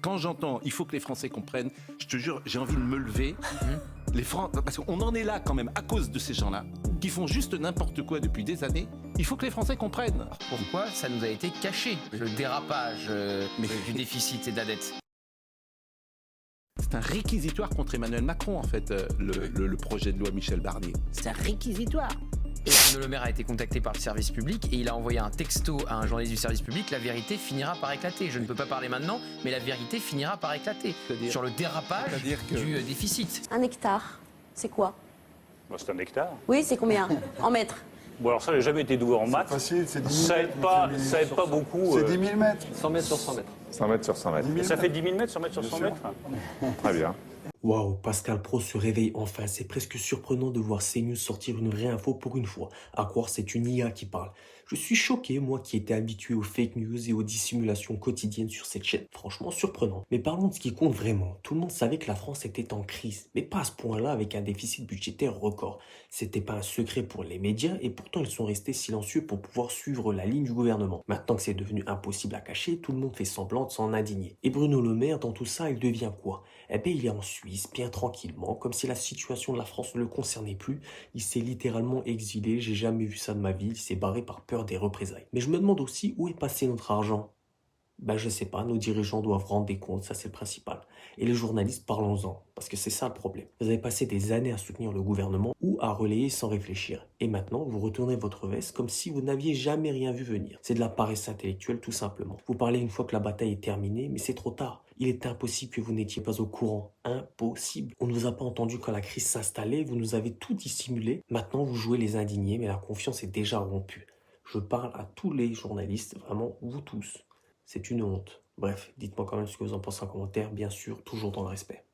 Quand j'entends, il faut que les Français comprennent, je te jure, j'ai envie de me lever. Parce qu'on en est là quand même à cause de ces gens-là, qui font juste n'importe quoi depuis des années. Il faut que les Français comprennent. Pourquoi ça nous a été caché, le dérapage du déficit et de la dette? C'est un réquisitoire contre Emmanuel Macron, en fait, le projet de loi Michel Barnier. C'est un réquisitoire. Et Bruno Le Maire a été contacté par le service public et il a envoyé un texto à un journaliste du service public. La vérité finira par éclater. Je ne peux pas parler maintenant, mais la vérité finira par éclater. Sur le dérapage du déficit. Un hectare, c'est quoi? Bah, c'est un hectare. Oui, c'est combien? En mètres? Bon, alors ça, j'ai jamais été doué en maths. Facile, c'est 10 Ça 000 aide pas beaucoup. C'est 10 000 mètres. 100 mètres sur 100 mètres. 100 mètres sur 100 mètres. Et ça fait 10 000 mètres, 100 mètres sur 100 mètres. Très bien. Waouh, Pascal Pro se réveille enfin. C'est presque surprenant de voir CNews sortir une vraie info pour une fois. À croire c'est une IA qui parle. Je suis choqué, moi qui étais habitué aux fake news et aux dissimulations quotidiennes sur cette chaîne. Franchement surprenant. Mais parlons de ce qui compte vraiment. Tout le monde savait que la France était en crise, mais pas à ce point-là avec un déficit budgétaire record. C'était pas un secret pour les médias et pourtant ils sont restés silencieux pour pouvoir suivre la ligne du gouvernement. Maintenant que c'est devenu impossible à cacher, tout le monde fait semblant de s'en indigner. Et Bruno Le Maire, dans tout ça, il devient quoi? Eh bien, il est en Suisse, bien tranquillement, comme si la situation de la France ne le concernait plus. Il s'est littéralement exilé, j'ai jamais vu ça de ma vie, il s'est barré par peur des représailles. Mais je me demande aussi où est passé notre argent. Ben je sais pas, nos dirigeants doivent rendre des comptes, ça c'est le principal. Et les journalistes, parlons-en, parce que c'est ça le problème. Vous avez passé des années à soutenir le gouvernement ou à relayer sans réfléchir. Et maintenant, vous retournez votre veste comme si vous n'aviez jamais rien vu venir. C'est de la paresse intellectuelle tout simplement. Vous parlez une fois que la bataille est terminée, mais c'est trop tard. Il est impossible que vous n'étiez pas au courant. Impossible. On ne vous a pas entendu quand la crise s'installait, vous nous avez tout dissimulé. Maintenant, vous jouez les indignés, mais la confiance est déjà rompue. Je parle à tous les journalistes, vraiment, vous tous. C'est une honte. Bref, dites-moi quand même ce que vous en pensez en commentaire, bien sûr, toujours dans le respect.